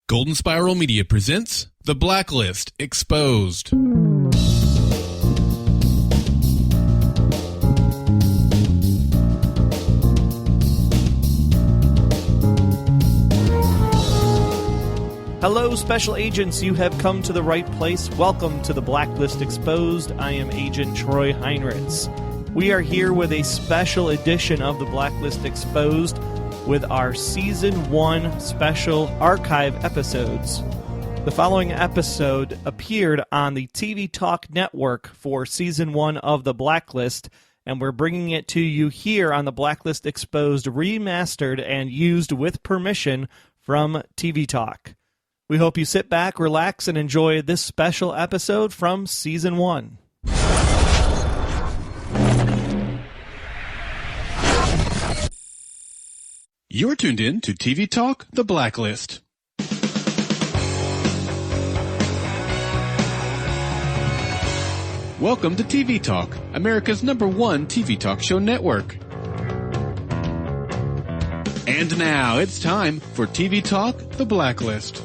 Golden Spiral Media presents The Blacklist Exposed. Hello, Special Agents. You have come to the right place. Welcome to The Blacklist Exposed. I am Agent Troy Heinrichs. We are here with a special edition of The Blacklist Exposed with our Season 1 special archive episodes. The following episode appeared on the TV Talk Network for Season 1 of The Blacklist, and we're bringing it to you here on The Blacklist Exposed, remastered and used with permission from TV Talk. We hope you sit back, relax, and enjoy this special episode from Season 1. You're tuned in to TV Talk, The Blacklist. Welcome to TV Talk, America's #1 TV talk show network. And now it's time for TV Talk, The Blacklist.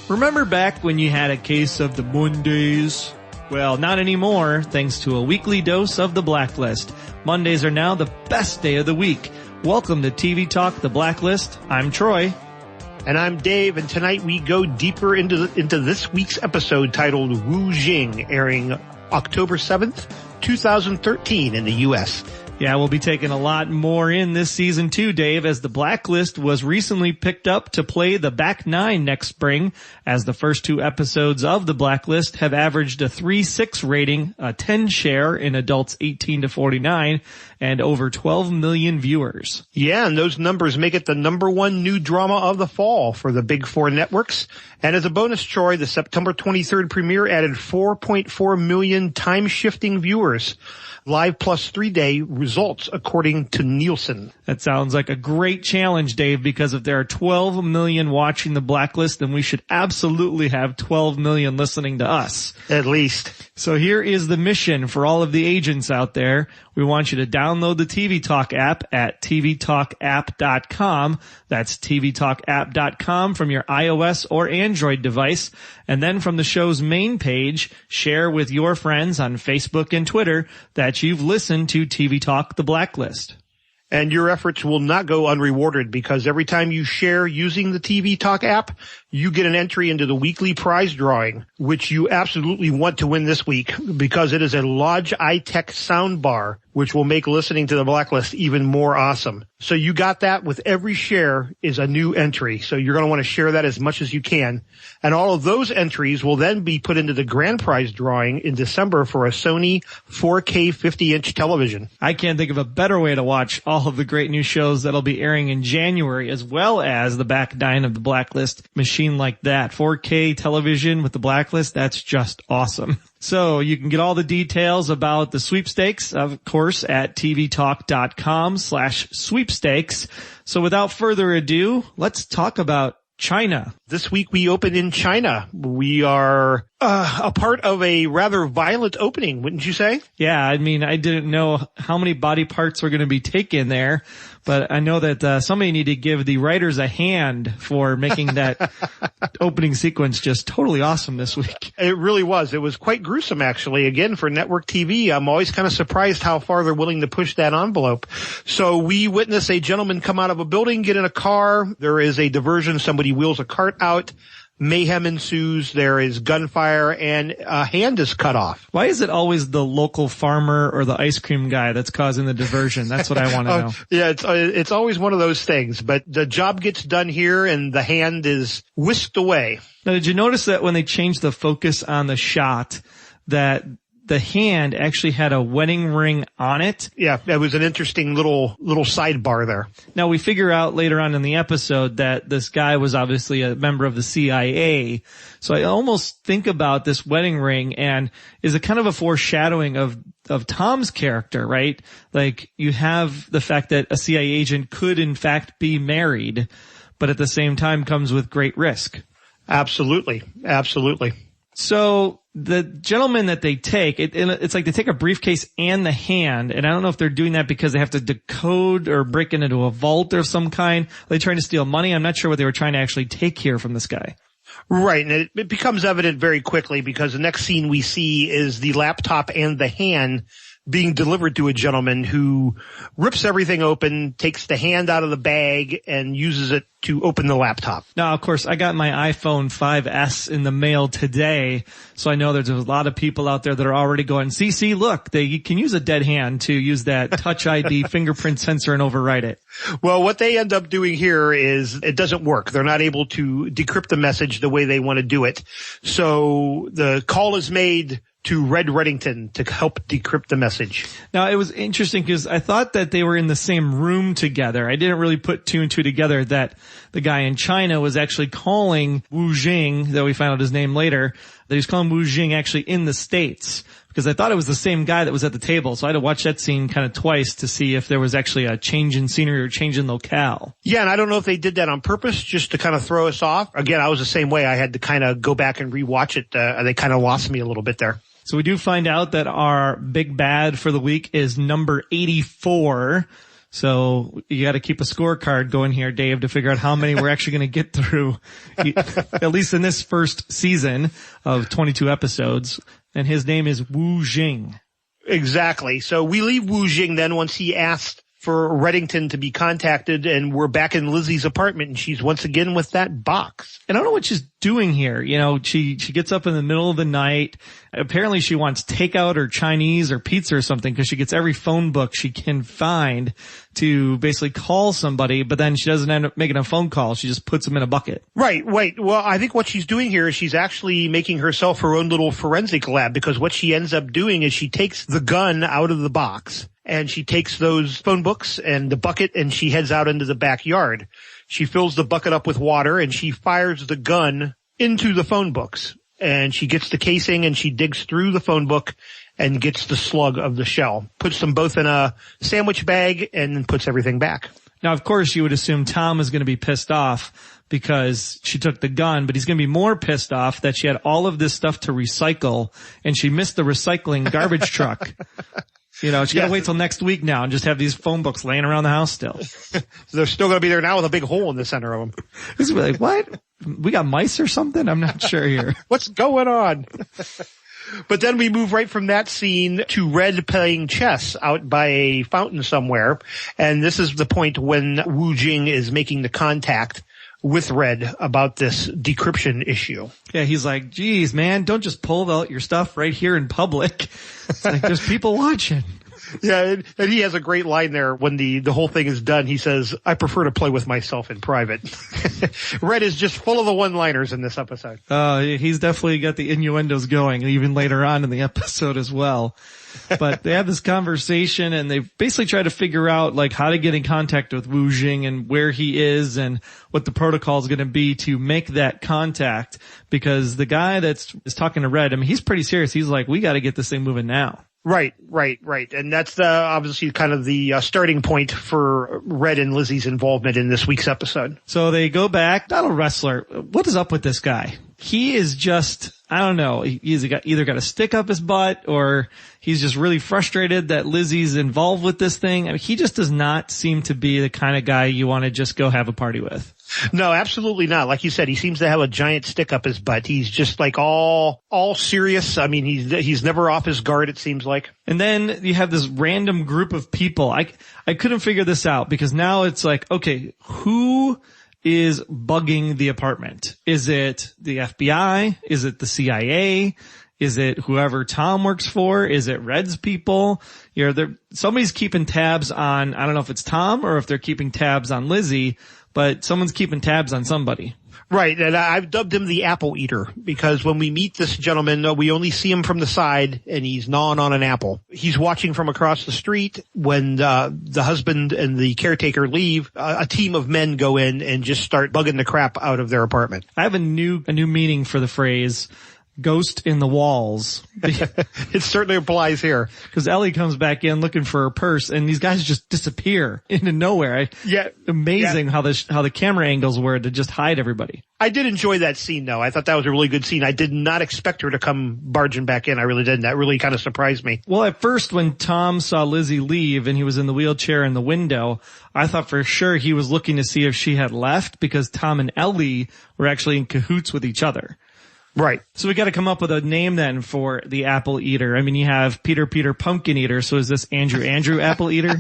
Remember back when you had a case of the Mondays? Well, not anymore, thanks to a weekly dose of The Blacklist. Mondays are now the best day of the week. Welcome to TV Talk, The Blacklist. I'm Troy. And I'm Dave, and tonight we go deeper into this week's episode titled Wujing, airing October 7th, 2013 in the U.S. Yeah, we'll be taking a lot more in this season too, Dave, as The Blacklist was recently picked up to play the back nine next spring, as the first two episodes of The Blacklist have averaged a 3.6 rating, a 10 share in adults 18 to 49, and over 12 million viewers. Yeah, and those numbers make it the #1 new drama of the fall for the Big Four networks. And as a bonus, Troy, the September 23rd premiere added 4.4 million time-shifting viewers. Live plus 3-day results, according to Nielsen. That sounds like a great challenge, Dave, because if there are 12 million watching The Blacklist, then we should absolutely have 12 million listening to us. At least. So here is the mission for all of the agents out there. We want you to download the TV Talk app at tvtalkapp.com. That's tvtalkapp.com from your iOS or Android device. And then from the show's main page, share with your friends on Facebook and Twitter that you've listened to TV Talk, The Blacklist. And your efforts will not go unrewarded, because every time you share using the TV Talk app, you get an entry into the weekly prize drawing, which you absolutely want to win this week, because it is a Lodge iTech soundbar, which will make listening to The Blacklist even more awesome. So you got that. With every share is a new entry. So you're going to want to share that as much as you can. And all of those entries will then be put into the grand prize drawing in December for a Sony 4K 50-inch television. I can't think of a better way to watch all of the great new shows that'll be airing in January, as well as the back nine of The Blacklist machine like that. 4K television with The Blacklist, that's just awesome. So you can get all the details about the sweepstakes, of course, at tvtalk.com/sweepstakes. So without further ado, let's talk about China. This week we open in China. We are a part of a rather violent opening, wouldn't you say? Yeah, I mean, I didn't know how many body parts were going to be taken there, but I know that somebody needed to give the writers a hand for making that opening sequence just totally awesome this week. It really was. It was quite gruesome, actually. Again, for network TV, I'm always kind of surprised how far they're willing to push that envelope. So we witness a gentleman come out of a building, get in a car. There is a diversion. Somebody wheels a cart out. Mayhem ensues. There is gunfire, and a hand is cut off. Why is it always the local farmer or the ice cream guy that's causing the diversion? That's what I want to know. Yeah, it's always one of those things. But the job gets done here, and the hand is whisked away. Now, did you notice that when they changed the focus on the shot, that the hand actually had a wedding ring on it? Yeah, that was an interesting little sidebar there. Now, we figure out later on in the episode that this guy was obviously a member of the CIA. So I almost think about this wedding ring and is a kind of a foreshadowing of Tom's character, right? Like, you have the fact that a CIA agent could in fact be married, but at the same time comes with great risk. Absolutely. Absolutely. So the gentleman that they take, it's like they take a briefcase and the hand, and I don't know if they're doing that because they have to decode or break into a vault of some kind. Are they trying to steal money? I'm not sure what they were trying to actually take here from this guy. Right, and it becomes evident very quickly because the next scene we see is the laptop and the hand being delivered to a gentleman who rips everything open, takes the hand out of the bag, and uses it to open the laptop. Now, of course, I got my iPhone 5S in the mail today, so I know there's a lot of people out there that are already going, see, look, they can use a dead hand to use that Touch ID fingerprint sensor and overwrite it. Well, what they end up doing here is it doesn't work. They're not able to decrypt the message the way they want to do it. So the call is made to Red Reddington to help decrypt the message. Now, it was interesting because I thought that they were in the same room together. I didn't really put two and two together that the guy in China was actually calling Wujing, though we found out his name later, that he was calling Wujing actually in the States, because I thought it was the same guy that was at the table. So I had to watch that scene kind of twice to see if there was actually a change in scenery or change in locale. Yeah, and I don't know if they did that on purpose just to kind of throw us off. Again, I was the same way. I had to kind of go back and rewatch it. They kind of lost me a little bit there. So we do find out that our big bad for the week is number 84. So you got to keep a scorecard going here, Dave, to figure out how many we're actually going to get through, at least in this first season of 22 episodes. And his name is Wujing. Exactly. So we leave Wujing then once he asked for Reddington to be contacted, and we're back in Lizzie's apartment, and she's once again with that box. And I don't know what she's doing here. You know, she gets up in the middle of the night. Apparently she wants takeout or Chinese or pizza or something because she gets every phone book she can find to basically call somebody, but then she doesn't end up making a phone call. She just puts them in a bucket. Right. Well, I think what she's doing here is she's actually making herself her own little forensic lab, because what she ends up doing is she takes the gun out of the box and she takes those phone books and the bucket and she heads out into the backyard. She fills the bucket up with water and she fires the gun into the phone books. And she gets the casing and she digs through the phone book and gets the slug of the shell, puts them both in a sandwich bag, and then puts everything back. Now, of course, you would assume Tom is going to be pissed off because she took the gun, but he's going to be more pissed off that she had all of this stuff to recycle and she missed the recycling garbage truck. You know, she got to wait till next week now and just have these phone books laying around the house still. So they're still going to be there now with a big hole in the center of them. This is like, what? We got mice or something? I'm not sure here. What's going on? But then we move right from that scene to Red playing chess out by a fountain somewhere. And this is the point when Wujing is making the contact with Red about this decryption issue. Yeah, he's like, geez, man, don't just pull out your stuff right here in public. It's like, there's people watching. Yeah, and he has a great line there when the whole thing is done. He says, I prefer to play with myself in private. Red is just full of the one-liners in this episode. He's definitely got the innuendos going, even later on in the episode as well. But they have this conversation and they basically try to figure out like how to get in contact with Wujing and where he is and what the protocol is going to be to make that contact, because the guy is talking to Red, I mean, he's pretty serious. He's like, we got to get this thing moving now. Right. And that's obviously kind of the starting point for Red and Lizzie's involvement in this week's episode. So they go back. Donald Ressler, what is up with this guy? He is just, I don't know, he's either got a stick up his butt or he's just really frustrated that Lizzie's involved with this thing. I mean, he just does not seem to be the kind of guy you want to just go have a party with. No, absolutely not. Like you said, he seems to have a giant stick up his butt. He's just like all serious. I mean, he's never off his guard, it seems like. And then you have this random group of people. I couldn't figure this out because now it's like, okay, who is bugging the apartment? Is it the FBI? Is it the CIA? Is it whoever Tom works for? Is it Red's people? Somebody's keeping tabs on, I don't know if it's Tom or if they're keeping tabs on Lizzie, but someone's keeping tabs on somebody. Right, and I've dubbed him the apple eater because when we meet this gentleman, we only see him from the side and he's gnawing on an apple. He's watching from across the street. When the husband and the caretaker leave, a team of men go in and just start bugging the crap out of their apartment. I have a new meaning for the phrase ghost in the walls. It certainly applies here. Because Ellie comes back in looking for her purse, and these guys just disappear into nowhere. Amazing how the camera angles were to just hide everybody. I did enjoy that scene, though. I thought that was a really good scene. I did not expect her to come barging back in. I really didn't. That really kind of surprised me. Well, at first, when Tom saw Lizzie leave and he was in the wheelchair in the window, I thought for sure he was looking to see if she had left, because Tom and Ellie were actually in cahoots with each other. Right. So we got to come up with a name then for the apple eater. I mean, you have Peter Pumpkin Eater. So is this Andrew Apple Eater?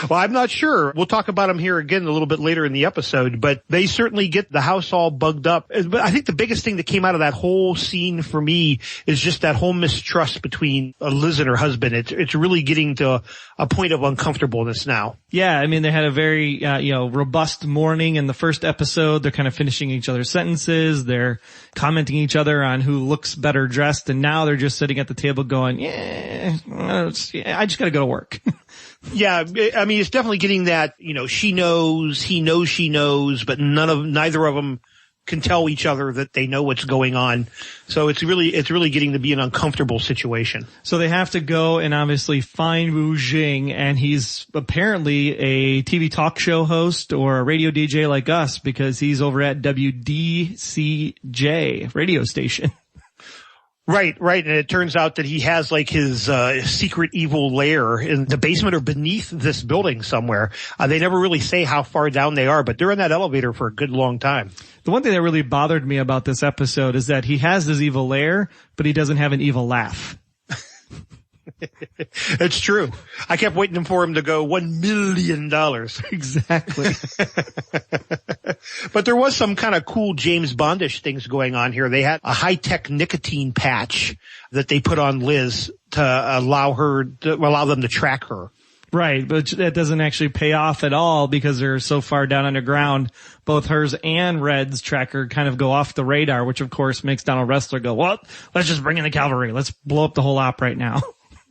Well, I'm not sure. We'll talk about them here again a little bit later in the episode, but they certainly get the house all bugged up. But I think the biggest thing that came out of that whole scene for me is just that whole mistrust between Liz and her husband. It's really getting to a point of uncomfortableness now. Yeah. I mean, they had a very, robust morning in the first episode. They're kind of finishing each other's sentences. They're commenting each other on who looks better dressed, and now they're just sitting at the table going, I just gotta go to work. Yeah, I mean, it's definitely getting that, she knows, he knows she knows, but neither of them can tell each other that they know what's going on. So it's really getting to be an uncomfortable situation. So they have to go and obviously find Wujing, and he's apparently a TV talk show host or a radio DJ like us, because he's over at WDCJ radio station. Right. And it turns out that he has like his secret evil lair in the basement or beneath this building somewhere. They never really say how far down they are, but they're in that elevator for a good long time. The one thing that really bothered me about this episode is that he has this evil lair, but he doesn't have an evil laugh. It's true. I kept waiting for him to go $1 million. Exactly. But there was some kind of cool James Bondish things going on here. They had a high-tech nicotine patch that they put on Liz to allow them to track her. Right, but that doesn't actually pay off at all because they're so far down underground. Both hers and Red's tracker kind of go off the radar, which of course makes Donald Ressler go, well, let's just bring in the cavalry. Let's blow up the whole op right now.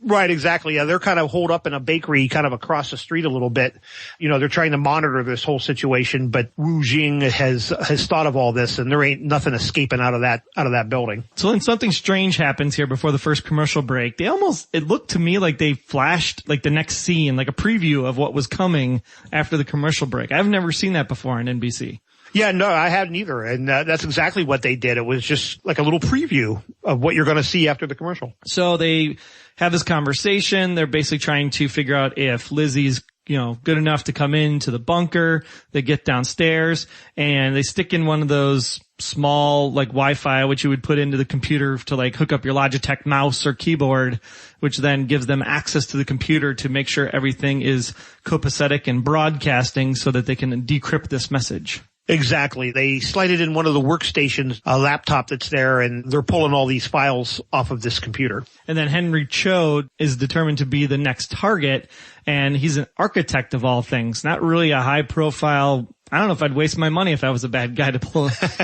Right, exactly. Yeah, they're kind of holed up in a bakery kind of across the street a little bit. They're trying to monitor this whole situation, but Wujing has thought of all this, and there ain't nothing escaping out of that building. So then something strange happens here before the first commercial break. It looked to me like they flashed like the next scene, like a preview of what was coming after the commercial break. I've never seen that before on NBC. Yeah, no, I hadn't either. And that's exactly what they did. It was just like a little preview of what you're going to see after the commercial. So they have this conversation. They're basically trying to figure out if Lizzie's, good enough to come into the bunker. They get downstairs and they stick in one of those small, like Wi-Fi, which you would put into the computer to like hook up your Logitech mouse or keyboard, which then gives them access to the computer to make sure everything is copacetic and broadcasting so that they can decrypt this message. Exactly. They slide it in one of the workstations, a laptop that's there, and they're pulling all these files off of this computer. And then Henry Cho is determined to be the next target, and he's an architect of all things, not really a high profile. I don't know if I'd waste my money if I was a bad guy to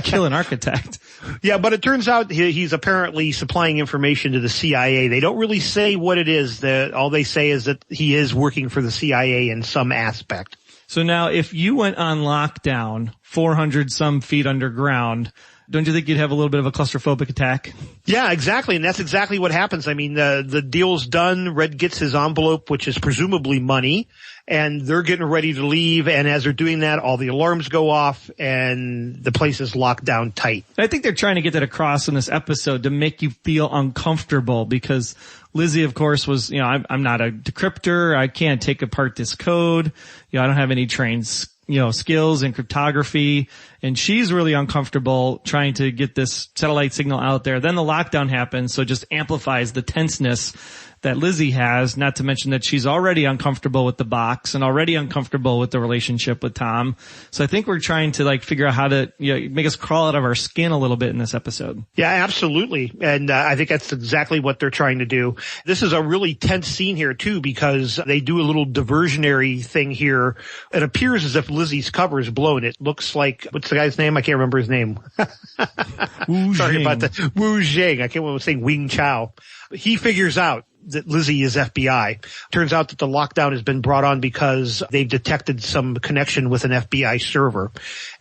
kill an architect. Yeah, but it turns out he's apparently supplying information to the CIA. They don't really say what it is. All they say is that he is working for the CIA in some aspect. So now if you went on lockdown 400 some feet underground, don't you think you'd have a little bit of a claustrophobic attack? Yeah, exactly. And that's exactly what happens. I mean, the deal's done. Red gets his envelope, which is presumably money, and they're getting ready to leave. And as they're doing that, all the alarms go off and the place is locked down tight. I think they're trying to get that across in this episode to make you feel uncomfortable because Lizzie, of course, was, I'm not a decrypter. I can't take apart this code. I don't have any trained skills in cryptography, and she's really uncomfortable trying to get this satellite signal out there. Then the lockdown happens, so it just amplifies the tenseness that Lizzie has, not to mention that she's already uncomfortable with the box and already uncomfortable with the relationship with Tom. So I think we're trying to figure out how to make us crawl out of our skin a little bit in this episode. Yeah, absolutely. And I think that's exactly what they're trying to do. This is a really tense scene here too, because they do a little diversionary thing here. It appears as if Lizzie's cover is blown. It looks like, what's the guy's name? I can't remember his name. Wujing. Sorry about that. Wujing. I can't remember saying Wing Chao. He figures out that Lizzie is FBI. Turns out that the lockdown has been brought on because they've detected some connection with an FBI server.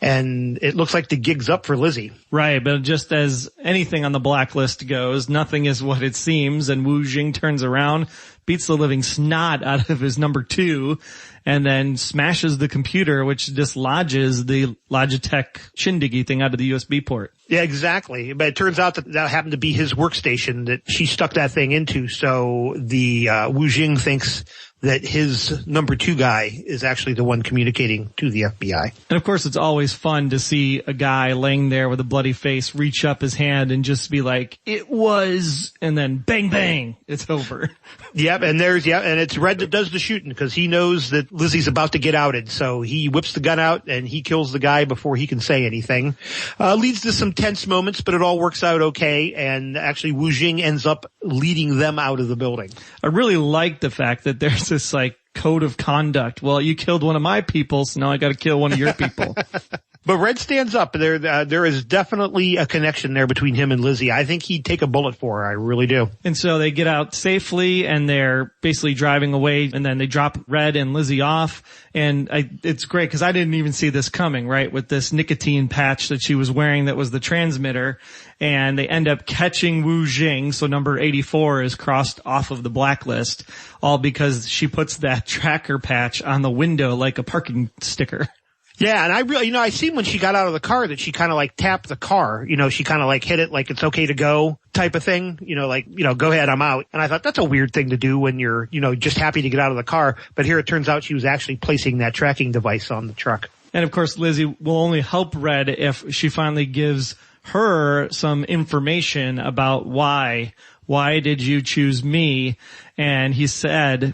And it looks like the gig's up for Lizzie. Right, but just as anything on the blacklist goes, nothing is what it seems, and Wujing turns around, beats the living snot out of his number 2, and then smashes the computer, which dislodges the Logitech shindiggy thing out of the USB port. Yeah, exactly. But it turns out that happened to be his workstation that she stuck that thing into. So the Wujing thinks that his number 2 guy is actually the one communicating to the FBI. And of course, it's always fun to see a guy laying there with a bloody face reach up his hand and just be like, "It was," and then bang, bang, it's over. Yep, and it's Red that does the shooting because he knows that Lizzie's about to get outed. So he whips the gun out and he kills the guy before he can say anything. Leads to some tense moments, but it all works out okay. And actually, Wujing ends up leading them out of the building. I really like the fact that there's this like code of conduct. Well, you killed one of my people, so now I got to kill one of your people. But Red stands up. There is definitely a connection there between him and Lizzie. I think he'd take a bullet for her. I really do. And so they get out safely and they're basically driving away, and then they drop Red and Lizzie off. And it's great because I didn't even see this coming, right? With this nicotine patch that she was wearing that was the transmitter. And they end up catching Wujing, so number 84 is crossed off of the blacklist, all because she puts that tracker patch on the window like a parking sticker. Yeah, and I really, I seen when she got out of the car that she kind of like tapped the car. She kind of like hit it like it's okay to go type of thing. Go ahead, I'm out. And I thought that's a weird thing to do when you're, just happy to get out of the car. But here it turns out she was actually placing that tracking device on the truck. And of course, Lizzie will only help Red if she finally gives her some information about why did you choose me? And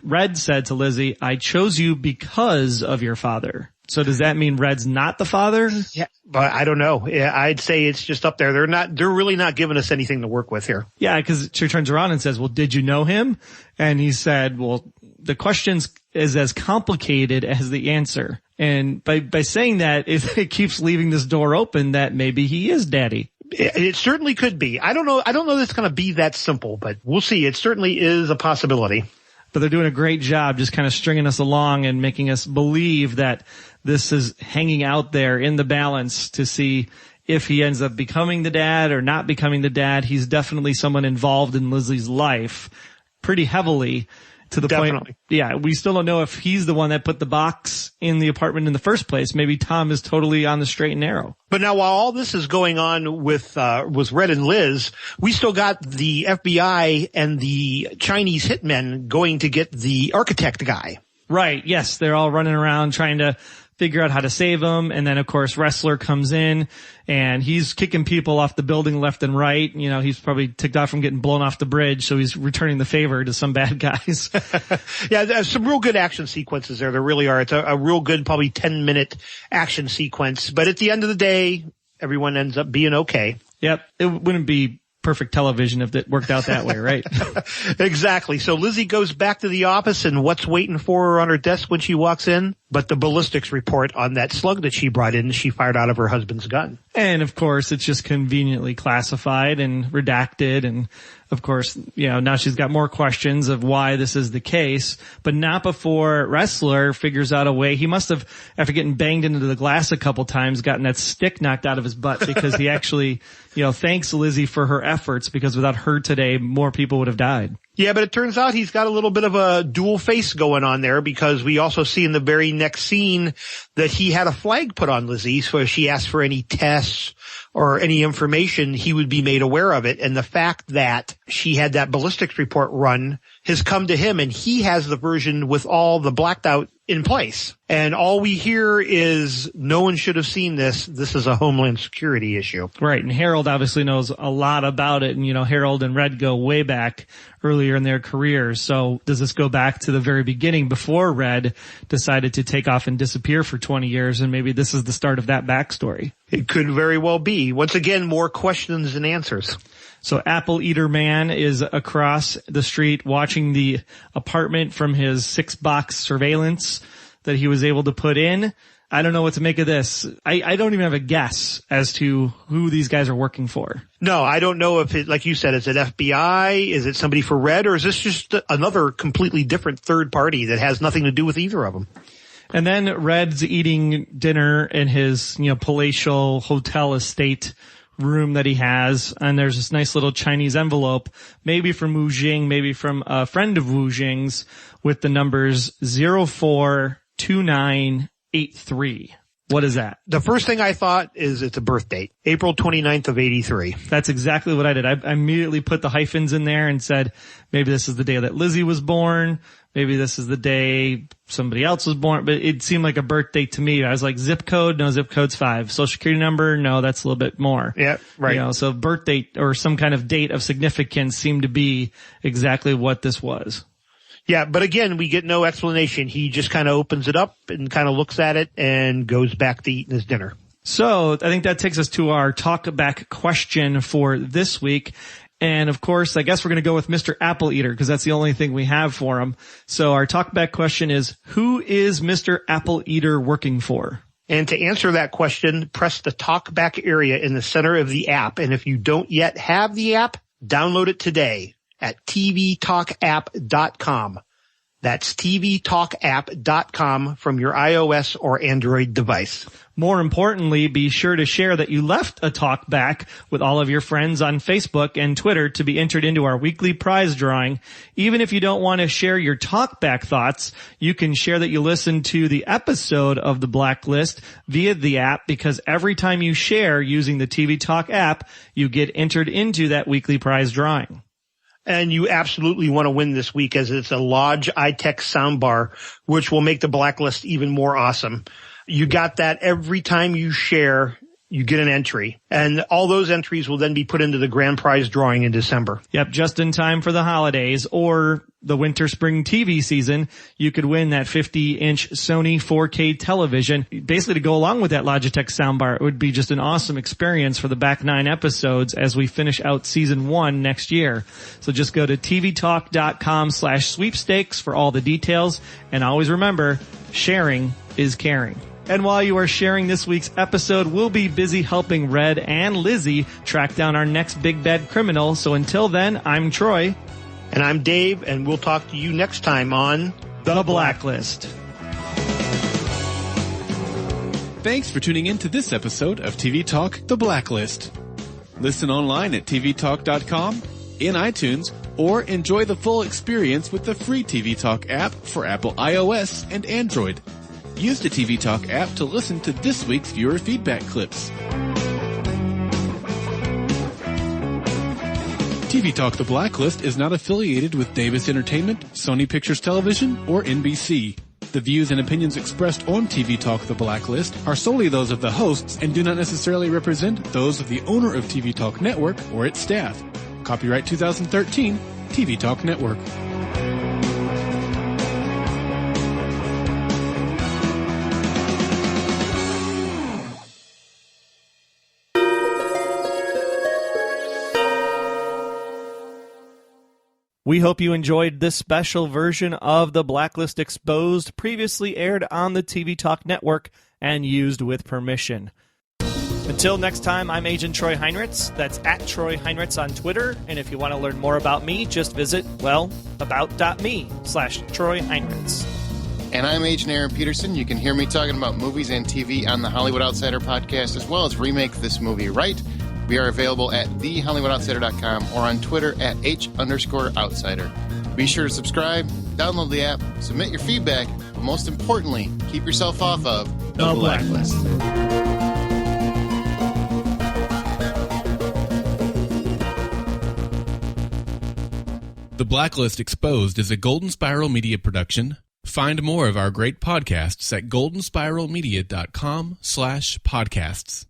Red said to Lizzie, "I chose you because of your father." So does that mean Red's not the father? Yeah, but I don't know. Yeah, I'd say it's just up there. They're really not giving us anything to work with here. Yeah, because she turns around and says, "Well, did you know him?" And he said, "Well, the question is as complicated as the answer." And by saying that, it keeps leaving this door open that maybe he is daddy. It certainly could be. I don't know that it's going to be that simple, but we'll see. It certainly is a possibility. But they're doing a great job just kind of stringing us along and making us believe that this is hanging out there in the balance to see if he ends up becoming the dad or not becoming the dad. He's definitely someone involved in Lizzie's life pretty heavily. To the point, yeah, we still don't know if he's the one that put the box in the apartment in the first place. Maybe Tom is totally on the straight and narrow. But now while all this is going on with Red and Liz, we still got the FBI and the Chinese hitmen going to get the architect guy. Right, yes, they're all running around trying to figure out how to save him. And then, of course, Ressler comes in and he's kicking people off the building left and right. He's probably ticked off from getting blown off the bridge, so he's returning the favor to some bad guys. Yeah, there's some real good action sequences there. There really are. It's a real good, probably 10-minute action sequence. But at the end of the day, everyone ends up being okay. Yep. It wouldn't be perfect television if it worked out that way, right? Exactly. So Lizzie goes back to the office, and what's waiting for her on her desk when she walks in? But the ballistics report on that slug that she brought in, she fired out of her husband's gun. And of course, it's just conveniently classified and redacted. And of course, now she's got more questions of why this is the case, but not before Ressler figures out a way. He must have, after getting banged into the glass a couple times, gotten that stick knocked out of his butt, because he actually, thanks Lizzie for her efforts, because without her today, more people would have died. Yeah, but it turns out he's got a little bit of a dual face going on there, because we also see in the very next scene that he had a flag put on Lizzie, so if she asked for any tests or any information, he would be made aware of it. And the fact that she had that ballistics report run has come to him, and he has the version with all the blacked out in place. And all we hear is, no one should have seen this. This is a Homeland Security issue. Right. And Harold obviously knows a lot about it. And, Harold and Red go way back earlier in their careers. So does this go back to the very beginning before Red decided to take off and disappear for 20 years? And maybe this is the start of that backstory. It could very well be. Once again, more questions than answers. So Apple Eater Man is across the street watching the apartment from his 6-box surveillance that he was able to put in. I don't know what to make of this. I don't even have a guess as to who these guys are working for. No, I don't know if it, like you said, is it FBI? Is it somebody for Red? Or is this just another completely different third party that has nothing to do with either of them? And then Red's eating dinner in his, palatial hotel estate room that he has. And there's this nice little Chinese envelope, maybe from Wujing, maybe from a friend of Wujing's, with the numbers 042983. What is that? The first thing I thought is it's a birth date, April 29th of 83. That's exactly what I did. I immediately put the hyphens in there and said, maybe this is the day that Lizzie was born. Maybe this is the day somebody else was born. But it seemed like a birth date to me. I was like, zip code? No, zip code's 5. Social security number? No, that's a little bit more. Yeah, right. So birth date or some kind of date of significance seemed to be exactly what this was. Yeah, but again, we get no explanation. He just kind of opens it up and kind of looks at it and goes back to eating his dinner. So I think that takes us to our talk back question for this week. And of course, I guess we're going to go with Mr. Apple Eater because that's the only thing we have for him. So our talk back question is, who is Mr. Apple Eater working for? And to answer that question, press the talk back area in the center of the app. And if you don't yet have the app, download it today at tvtalkapp.com. That's tvtalkapp.com from your iOS or Android device. More importantly, be sure to share that you left a talk back with all of your friends on Facebook and Twitter to be entered into our weekly prize drawing. Even if you don't want to share your talk back thoughts, you can share that you listened to the episode of the Blacklist via the app, because every time you share using the TV Talk app, you get entered into that weekly prize drawing. And you absolutely want to win this week, as it's a Lodge iTech soundbar, which will make the Blacklist even more awesome. You got that every time you share, you get an entry. And all those entries will then be put into the grand prize drawing in December. Yep, just in time for the holidays or the winter-spring TV season. You could win that 50-inch Sony 4K television. Basically, to go along with that Logitech soundbar, it would be just an awesome experience for the back 9 episodes as we finish out season 1 next year. So just go to tvtalk.com/sweepstakes for all the details. And always remember, sharing is caring. And while you are sharing this week's episode, we'll be busy helping Red and Lizzie track down our next big bad criminal. So until then, I'm Troy. And I'm Dave, and we'll talk to you next time on The Blacklist. Thanks for tuning in to this episode of TV Talk The Blacklist. Listen online at tvtalk.com, in iTunes, or enjoy the full experience with the free TV Talk app for Apple iOS and Android. Use the TV Talk app to listen to this week's viewer feedback clips. TV Talk The Blacklist is not affiliated with Davis Entertainment, Sony Pictures Television, or NBC. The views and opinions expressed on TV Talk The Blacklist are solely those of the hosts and do not necessarily represent those of the owner of TV Talk Network or its staff. Copyright 2013, TV Talk Network. We hope you enjoyed this special version of The Blacklist Exposed, previously aired on the TV Talk Network and used with permission. Until next time, I'm Agent Troy Heinritz. That's at Troy Heinritz on Twitter. And if you want to learn more about me, just visit, about.me/Troy Heinritz. And I'm Agent Aaron Peterson. You can hear me talking about movies and TV on the Hollywood Outsider podcast, as well as Remake This Movie Right. We are available at thehollywoodoutsiders.com or on Twitter at H_outsider. Be sure to subscribe, download the app, submit your feedback, but most importantly, keep yourself off of The Blacklist. The Blacklist Exposed is a Golden Spiral Media production. Find more of our great podcasts at goldenspiralmedia.com/podcasts.